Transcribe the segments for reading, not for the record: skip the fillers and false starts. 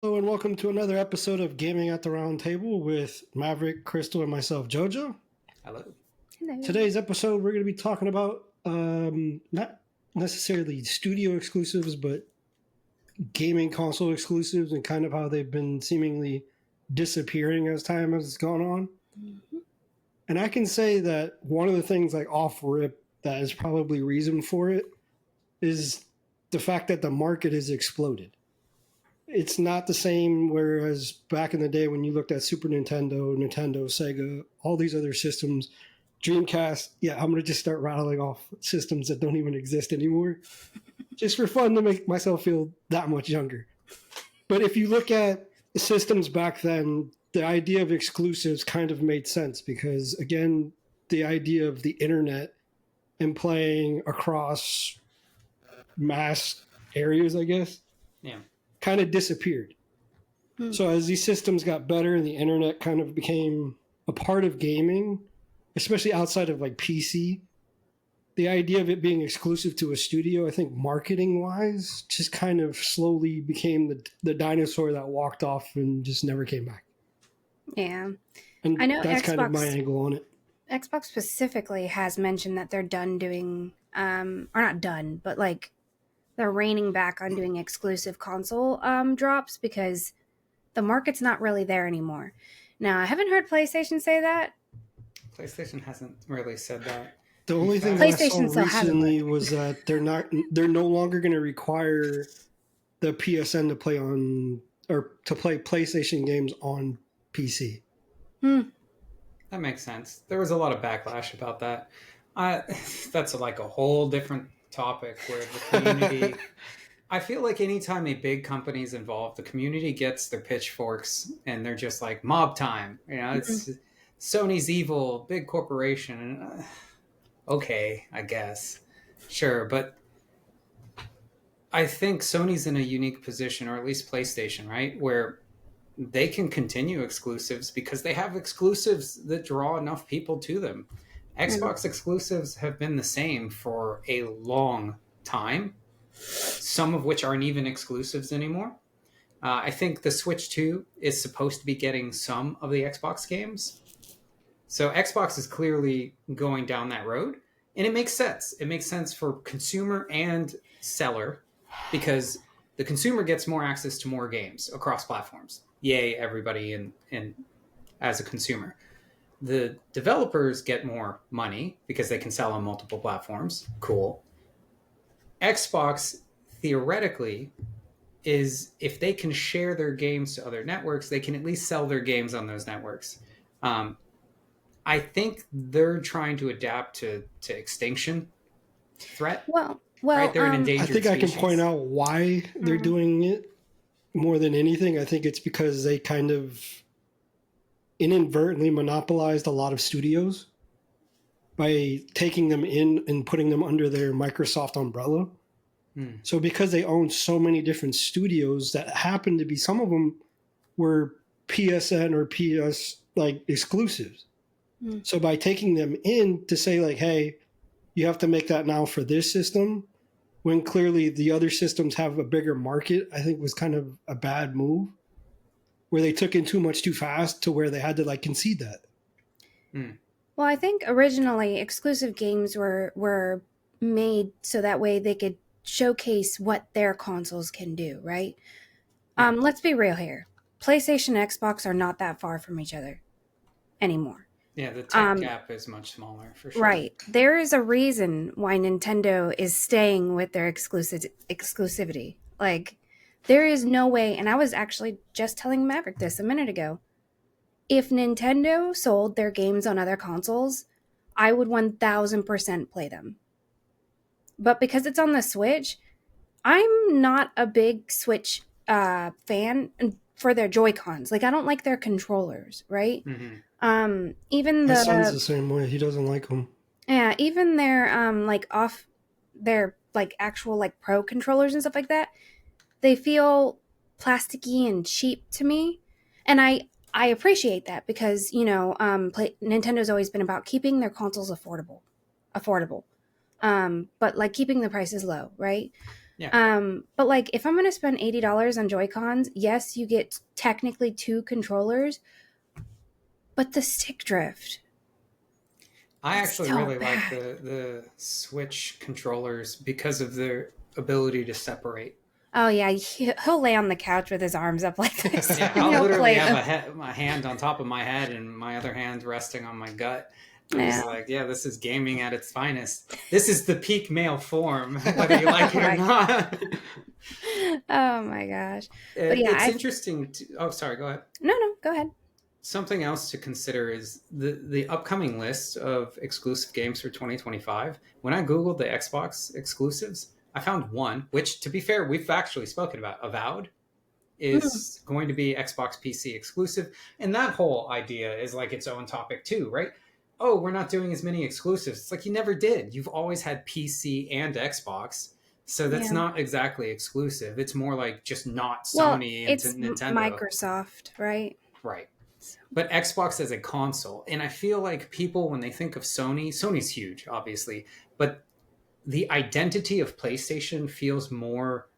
Hello and welcome to another episode of Gaming at the Round Table with Maverick, Crystal, and myself, Jojo. Hello. Hello. Today's episode, we're going to be talking about not necessarily studio exclusives, but gaming console exclusives and kind of how they've been seemingly disappearing as time has gone on. Mm-hmm. And I can say that one of the things, like off rip, that is probably reason for it is the fact that the market has exploded. It's not the same, whereas back in the day when you looked at Super Nintendo, Sega, all these other systems, Dreamcast, yeah, I'm going to just start rattling off systems that don't even exist anymore, just for fun to make myself feel that much younger. But if you look at the systems back then, the idea of exclusives kind of made sense because, again, the idea of the internet and playing across mass areas, I guess, Yeah. kind of disappeared. So as these systems got better and the internet kind of became a part of gaming, especially outside of like PC, the idea of it being exclusive to a studio, I think marketing wise, just kind of slowly became the dinosaur that walked off and just never came back. Yeah. And I know that's kind of my Xbox angle on it. Xbox specifically has mentioned that they're done doing or not done, but like they're reining back on doing exclusive console drops because the market's not really there anymore. Now, I haven't heard PlayStation say that. PlayStation hasn't really said that. The only thing that I saw PlayStation still has it, recently was that they're no longer going to require the PSN to play on or to play PlayStation games on PC. That makes sense. There was a lot of backlash about that. That's like a whole different topic where the community. I feel like anytime a big company is involved, the community gets their pitchforks and they're just like mob time. You know, it's Sony's evil, big corporation. Okay, I guess. Sure, but I think Sony's in a unique position, or at least PlayStation, right? Where they can continue exclusives because they have exclusives that draw enough people to them. Xbox exclusives have been the same for a long time, some of which aren't even exclusives anymore. I think the Switch 2 is supposed to be getting some of the Xbox games. So Xbox is clearly going down that road. And it makes sense. It makes sense for consumer and seller because the consumer gets more access to more games across platforms. Yay, everybody in as a consumer. The developers get more money because they can sell on multiple platforms. Cool. Xbox, theoretically, is if they can share their games to other networks, they can at least sell their games on those networks. I think they're trying to adapt to extinction threat. Well, Right? They're an I endangered think I can species. point out why they're doing it more than anything. I think it's because they kind of inadvertently monopolized a lot of studios by taking them in and putting them under their Microsoft umbrella. So because they own so many different studios that happen to be, some of them were PSN or PS like exclusives. So by taking them in to say like, hey, you have to make that now for this system, when clearly the other systems have a bigger market, I think was kind of a bad move where they took in too much too fast to where they had to like concede that. Well, I think originally exclusive games were made so that way they could showcase what their consoles can do, right? Let's be real here. PlayStation and Xbox are not that far from each other anymore. Yeah, the tech gap is much smaller for sure. Right. There is a reason why Nintendo is staying with their exclusivity. Like, there is no way, and I was actually just telling Maverick this a minute ago. If Nintendo sold their games on other consoles, I would 1000% play them. But because it's on the Switch, I'm not a big Switch fan for their Joy-Cons. Like, I don't like their controllers, right? Even My son's the same way. He doesn't like them. Yeah, even their like off their like actual like pro controllers and stuff like that, they feel plasticky and cheap to me. And I appreciate that because, you know, Nintendo's always been about keeping their consoles affordable. But like keeping the prices low, right? Yeah. But like if I'm gonna spend $80 on Joy-Cons, yes, you get technically 2 controllers, but the stick drift, I it's actually so really like bad. the Switch controllers because of their ability to separate. Oh yeah, he'll lay on the couch with his arms up like this, Yeah, and I'll he'll literally play have them. my hand on top of my head and my other hand resting on my gut. I'm Yeah. just like, yeah, this is gaming at its finest. This is the peak male form, whether you Oh like it or my, not. oh my gosh. But yeah, It's interesting. Oh, sorry, go ahead. no, go ahead. Something else to consider is the upcoming list of exclusive games for 2025. When I Googled the Xbox exclusives, I found one, which, to be fair, we've actually spoken about. Avowed Mm, is going to be Xbox PC exclusive. And that whole idea is like its own topic, too, right? Oh, we're not doing as many exclusives. It's like you never did. You've always had PC and Xbox. So that's yeah. not exactly exclusive. It's more like just not Well, Sony and it's Nintendo. Microsoft, right? Right. So, But Xbox as a console. And I feel like people, when they think of Sony, Sony's huge, obviously, but the identity of PlayStation feels more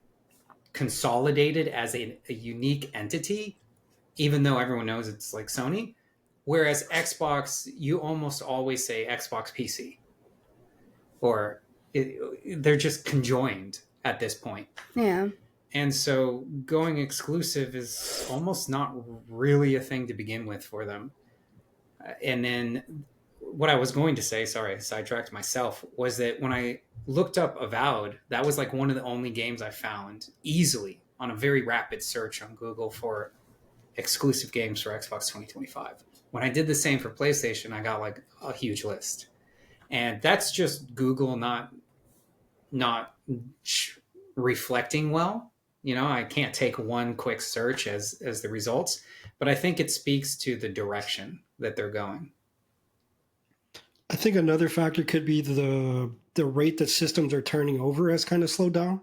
consolidated as a unique entity, even though everyone knows it's like Sony. Whereas Xbox, you almost always say Xbox PC, or they're just conjoined at this point. yeah. And so going exclusive is almost not really a thing to begin with for them. And then what I was going to say, sorry, I sidetracked myself, was that when I looked up Avowed, that was like one of the only games I found easily on a very rapid search on Google for exclusive games for Xbox 2025. When I did the same for PlayStation, I got like a huge list. And that's just Google not reflecting well. You know, I can't take one quick search as the results, but I think it speaks to the direction that they're going. I think another factor could be the rate that systems are turning over has kind of slowed down.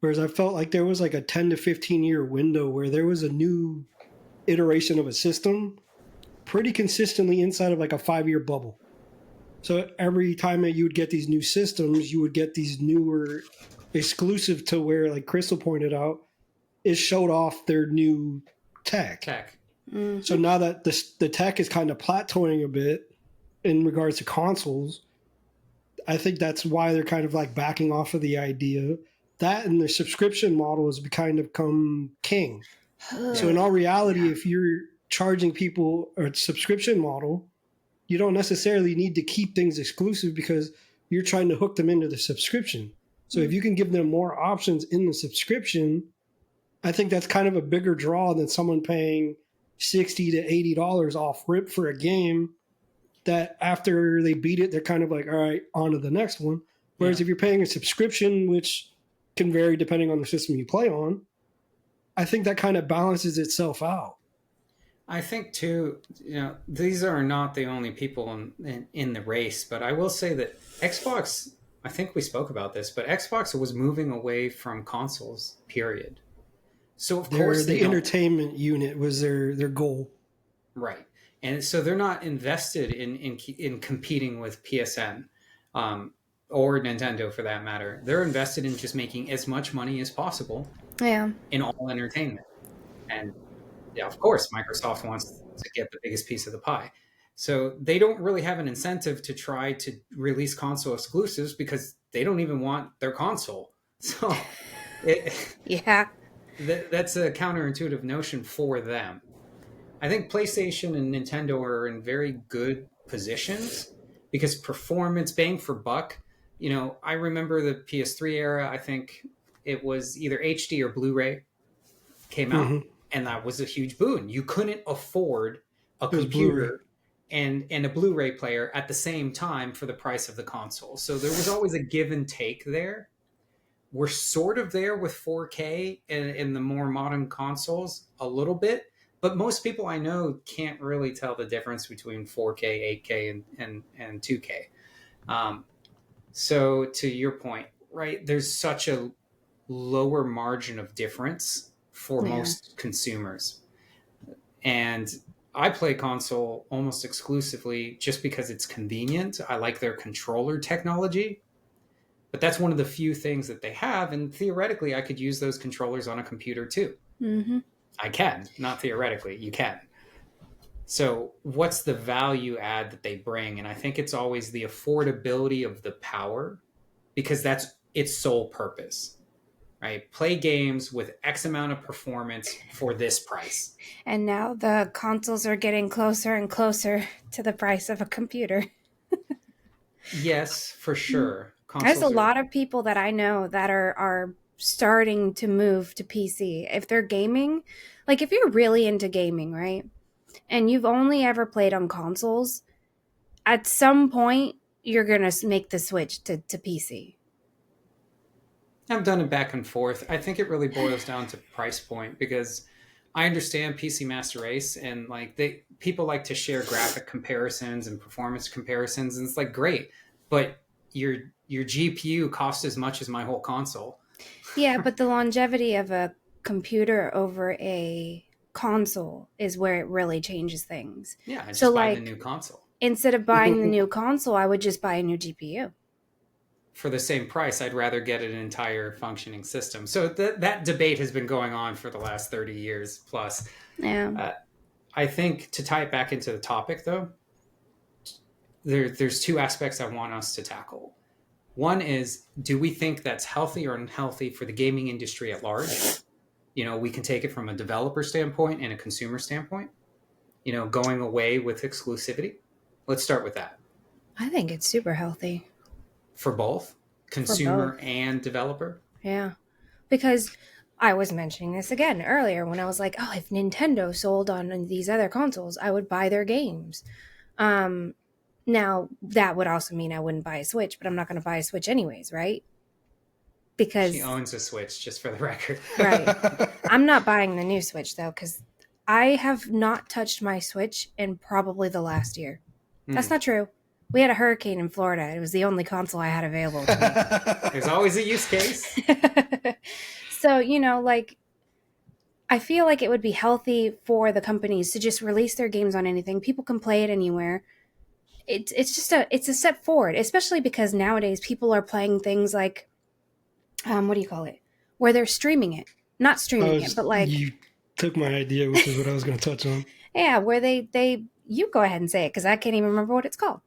Whereas I felt like there was like a 10 to 15 year window where there was a new iteration of a system pretty consistently inside of like a 5 year bubble. So every time that you would get these new systems, you would get these newer exclusive to where, like Crystal pointed out, it showed off their new tech. Tech. So now that the tech is kind of plateauing a bit in regards to consoles, I think that's why they're kind of like backing off of the idea. That and the subscription model has kind of come king. So in all reality, Yeah. if you're charging people a subscription model, you don't necessarily need to keep things exclusive because you're trying to hook them into the subscription. So if you can give them more options in the subscription, I think that's kind of a bigger draw than someone paying $60 to $80 off rip for a game that after they beat it, they're kind of like, all right, on to the next one. Whereas Yeah. if you're paying a subscription, which can vary depending on the system you play on, I think that kind of balances itself out. I think too, you know, these are not the only people in the race, but I will say that Xbox, I think we spoke about this, but Xbox was moving away from consoles, period. So of course they The don't. entertainment unit was their goal. Right. And so they're not invested in competing with PSN, or Nintendo for that matter. They're invested in just making as much money as possible Yeah. in all entertainment. And yeah, of course, Microsoft wants to get the biggest piece of the pie. So they don't really have an incentive to try to release console exclusives because they don't even want their console. So Yeah. that's a counterintuitive notion for them. I think PlayStation and Nintendo are in very good positions because performance, bang for buck. You know, I remember the PS3 era. I think it was either HD or Blu-ray came out, Mm-hmm. and that was a huge boon. You couldn't afford a It was Blu-ray. computer and a Blu-ray player at the same time for the price of the console. So there was always a give and take there. We're sort of there with 4K in the more modern consoles a little bit, but most people I know can't really tell the difference between 4K, 8K, and 2K. Um, so to your point, right, there's such a lower margin of difference for Yeah. most consumers. And I play console almost exclusively just because it's convenient. I like their controller technology. But that's one of the few things that they have, and theoretically, I could use those controllers on a computer too. Mm-hmm. I can, not theoretically, you can. So, what's the value add that they bring? And I think it's always the affordability of the power, because that's its sole purpose, right? Play games with X amount of performance for this price. And now the consoles are getting closer and closer to the price of a computer. Yes, for sure. There's a lot of people that I know that are starting to move to PC. If they're gaming, like if you're really into gaming, right? And you've only ever played on consoles, at some point you're going to make the switch to PC. I've done it back and forth. I think it really boils down to price point, because I understand PC Master Race, and like people like to share graphic comparisons and performance comparisons, and it's like great, but your GPU costs as much as my whole console. Yeah, but the longevity of a computer over a console is where it really changes things. Yeah, I just So, buy like, the new console. Instead of buying the new console, I would just buy a new GPU. For the same price, I'd rather get an entire functioning system. So that debate has been going on for the last 30 years plus. Yeah. I think to tie it back into the topic, though, there's two aspects I want us to tackle. One is, do we think that's healthy or unhealthy for the gaming industry at large? You know, we can take it from a developer standpoint and a consumer standpoint, you know, going away with exclusivity. Let's start with that. I think it's super healthy. For both consumer and developer? Yeah. Because I was mentioning this again earlier when I was like, oh, if Nintendo sold on these other consoles, I would buy their games. Now, that would also mean I wouldn't buy a Switch, but I'm not going to buy a Switch anyways, right? Because she owns a Switch, just for the record. Right. I'm not buying the new Switch, though, because I have not touched my Switch in probably the last year. That's not true. We had a hurricane in Florida. It was the only console I had available to me. There's always a use case. So, you know, like, I feel like it would be healthy for the companies to just release their games on anything. People can play it anywhere. It's just it's a step forward, especially because nowadays people are playing things like, what do you call it? Where they're streaming it. Not streaming it, but like... You took my idea, which is what I was going to touch on. Yeah, where they you go ahead and say it, because I can't even remember what it's called.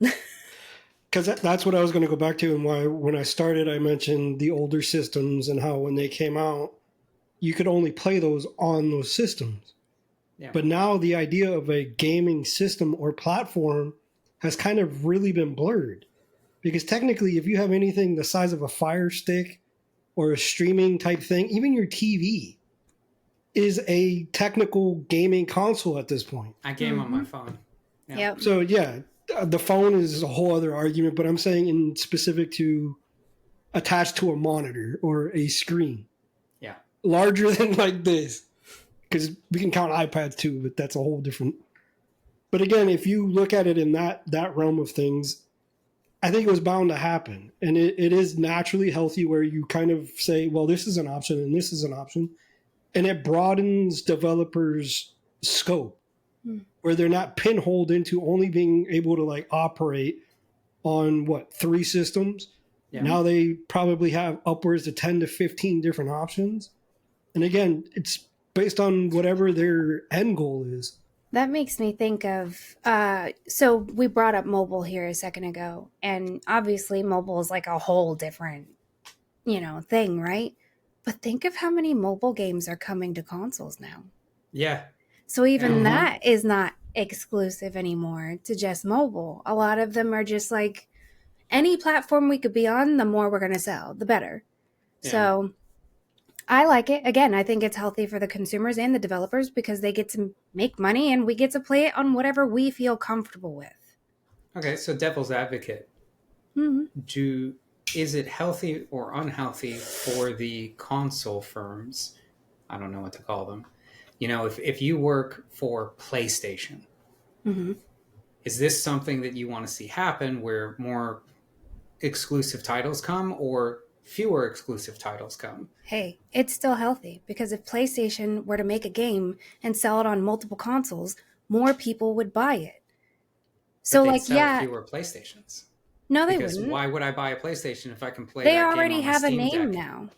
Because that's what I was going to go back to, and why when I started I mentioned the older systems and how when they came out, you could only play those on those systems. Yeah. But now the idea of a gaming system or platform has kind of really been blurred. Because technically, if you have anything the size of a Fire Stick or a streaming type thing, even your TV is a technical gaming console at this point. I game on my phone. Yeah. Yep. So, yeah, the phone is a whole other argument, but I'm saying in specific to attached to a monitor or a screen. Yeah. Larger than like this. Because we can count iPads too, but that's a whole different... But again, if you look at it in that realm of things, I think it was bound to happen. And it is naturally healthy where you kind of say, well, this is an option and this is an option. And it broadens developers' scope, where they're not pinholed into only being able to like operate on 3 systems. Yeah. Now they probably have upwards of 10 to 15 different options. And again, it's based on whatever their end goal is. That makes me think of, so we brought up mobile here a second ago, and obviously mobile is like a whole different, thing, right? But think of how many mobile games are coming to consoles now. Yeah. So even that is not exclusive anymore to just mobile. A lot of them are just like, any platform we could be on, the more we're going to sell, the better. Yeah. So I like it. Again, I think it's healthy for the consumers and the developers because they get to make money and we get to play it on whatever we feel comfortable with. Okay, so devil's advocate. Mm-hmm. Is it healthy or unhealthy for the console firms? I don't know what to call them. If you work for PlayStation, is this something that you want to see happen where more exclusive titles come or fewer exclusive titles come? Hey, it's still healthy because if PlayStation were to make a game and sell it on multiple consoles, more people would buy it. So fewer PlayStations. No, they Because wouldn't. why would I buy a PlayStation if I can play They that game already on my have a Steam name Deck?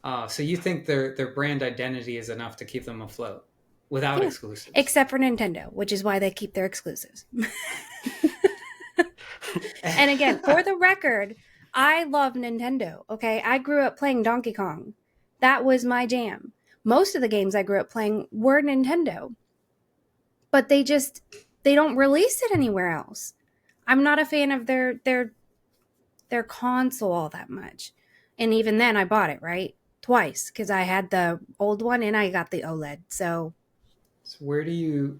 now. So you think their brand identity is enough to keep them afloat without Yeah. exclusives? Except for Nintendo, which is why they keep their exclusives. And again, for the record, I love Nintendo. Okay, I grew up playing Donkey Kong. That was my jam. Most of the games I grew up playing were Nintendo, but they don't release it anywhere else. I'm not a fan of their console all that much. And even then I bought it, right? Twice, because I had the old one and I got the OLED. So So where do you?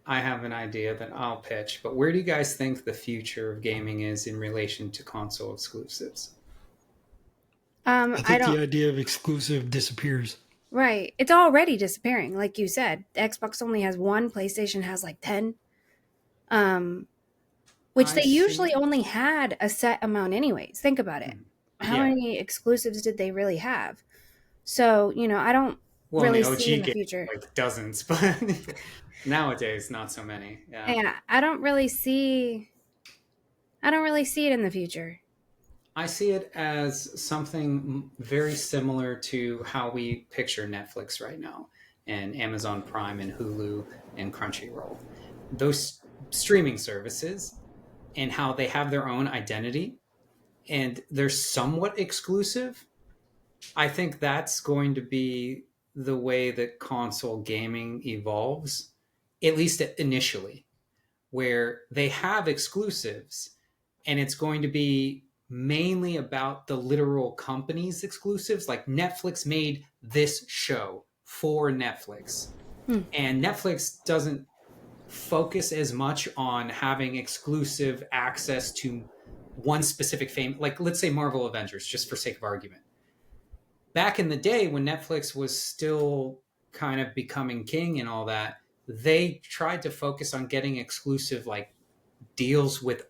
I have an idea that I'll pitch, but where do you guys think the future of gaming is in relation to console exclusives? I I think don't. the idea of exclusive disappears. Right. It's already disappearing. Like you said, Xbox only has one, PlayStation has like 10. Which I they usually see. only had a set amount anyways. Think about it. How Yeah. many exclusives did they really have? So, I don't Well, really in the OG see in the game, future. like dozens, but nowadays not so many. Yeah. Yeah, I don't really see it in the future. I see it as something very similar to how we picture Netflix right now, and Amazon Prime and Hulu and Crunchyroll. Those streaming services and how they have their own identity and they're somewhat exclusive. I think that's going to be the way that console gaming evolves, at least initially, where they have exclusives and it's going to be mainly about the literal company's exclusives. Like Netflix made this show for Netflix, and Netflix doesn't focus as much on having exclusive access to one specific fame, like let's say Marvel Avengers, just for sake of argument. Back in the day when Netflix was still kind of becoming king and all that, they tried to focus on getting exclusive like deals with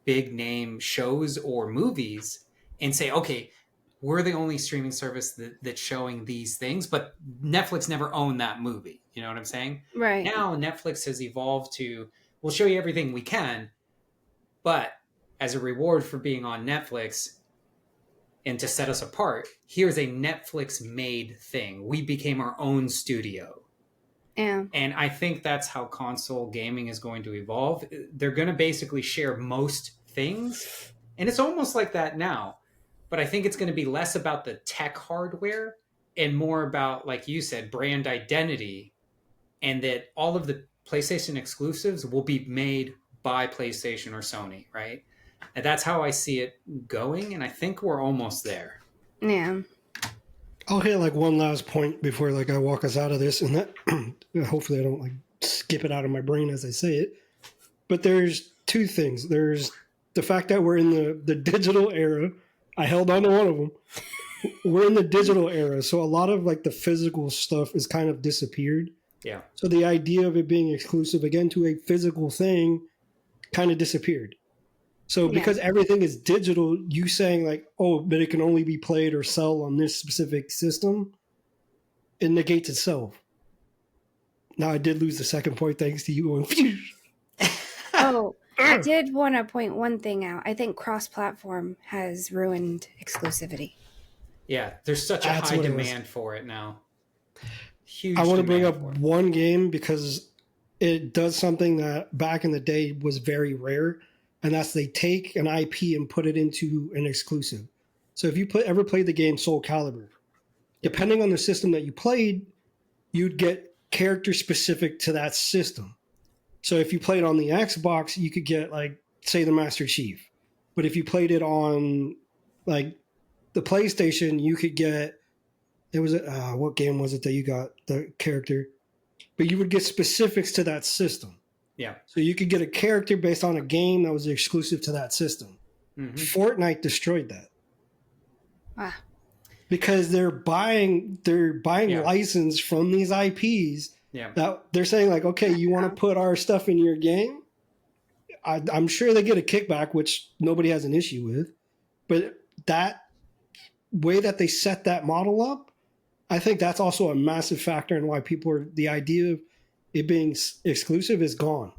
big name shows or movies and say, okay, we're the only streaming service that's showing these things, but Netflix never owned that movie. You know what I'm saying? Right. Now Netflix has evolved to, we'll show you everything we can, but as a reward for being on Netflix and to set us apart, here's a Netflix made thing. We became our own studio. Yeah. And I think that's how console gaming is going to evolve. They're going to basically share most things. And it's almost like that now. But I think it's going to be less about the tech hardware and more about, like you said, brand identity. And that all of the PlayStation exclusives will be made by PlayStation or Sony, right? And that's how I see it going. And I think we're almost there. Yeah. I'll hit like one last point before like I walk us out of this, and that hopefully I don't like skip it out of my brain as I say it. But there's two things. There's the fact that we're in the digital era. I held on to one of them. We're in the digital era, so a lot of like the physical stuff is kind of disappeared. Yeah. So the idea of it being exclusive again to a physical thing kind of disappeared. So because everything is digital, you saying like, oh, but it can only be played or sell on this specific system, it negates itself. Now I did lose the second point thanks to you. Oh, I did want to point one thing out. I think cross-platform has ruined exclusivity. Yeah, there's such a That's high what it demand for it now. Huge. I want to bring demand up for it. one game because it does something that back in the day was very rare, and that's they take an IP and put it into an exclusive. So if you ever played the game Soul Calibur, depending on the system that you played, you'd get characters specific to that system. So if you played on the Xbox, you could get like, say, the Master Chief. But if you played it on like the PlayStation, you could get, it was what game was it that you got the character? But you would get specifics to that system. Yeah. So you could get a character based on a game that was exclusive to that system. Mm-hmm. Fortnite destroyed that. Wow. Because they're buying Yeah. license from these IPs. Yeah. That they're saying like, okay, you want to put our stuff in your game? I'm sure they get a kickback, which nobody has an issue with. But that way that they set that model up, I think that's also a massive factor in why people are, the idea of it being exclusive is gone.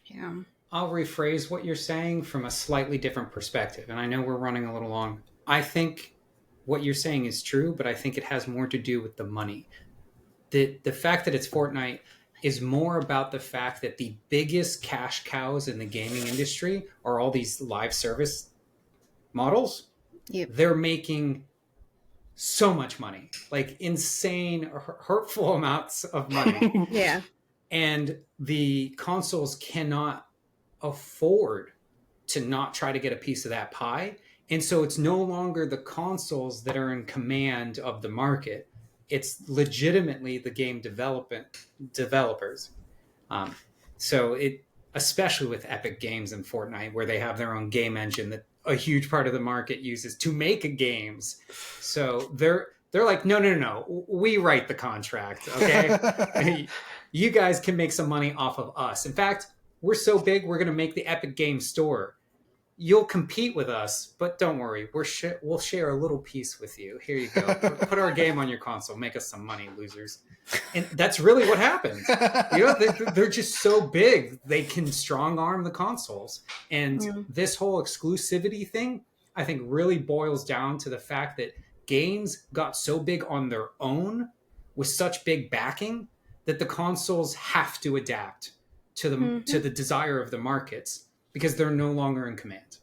Yeah. I'll rephrase what you're saying from a slightly different perspective. And I know we're running a little long. I think what you're saying is true, but I think it has more to do with the money. The fact that it's Fortnite is more about the fact that the biggest cash cows in the gaming industry are all these live service models. Yep. They're making so much money, like insane, hurtful amounts of money. Yeah. And the consoles cannot afford to not try to get a piece of that pie. And so it's no longer the consoles that are in command of the market. It's legitimately the game developers. So it, especially with Epic Games and Fortnite, where they have their own game engine that a huge part of the market uses to make games. So they're like, no. We write the contract, okay? You guys can make some money off of us. In fact, we're so big, we're going to make the Epic Games Store. You'll compete with us, but don't worry. We'll share a little piece with you. Here you go. Put our game on your console. Make us some money, losers. And that's really what happens. You know, they're just so big. They can strong arm the consoles. And this whole exclusivity thing, I think, really boils down to the fact that games got so big on their own with such big backing that the consoles have to adapt to the desire of the markets, because they're no longer in command.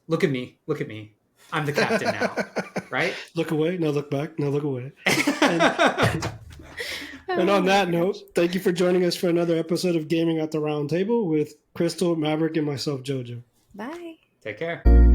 Look at me. I'm the captain now, right? Look away, now look back, now look away. And on that note, thank you for joining us for another episode of Gaming at the Round Table with Crystal, Maverick, and myself, Jojo. Bye. Take care.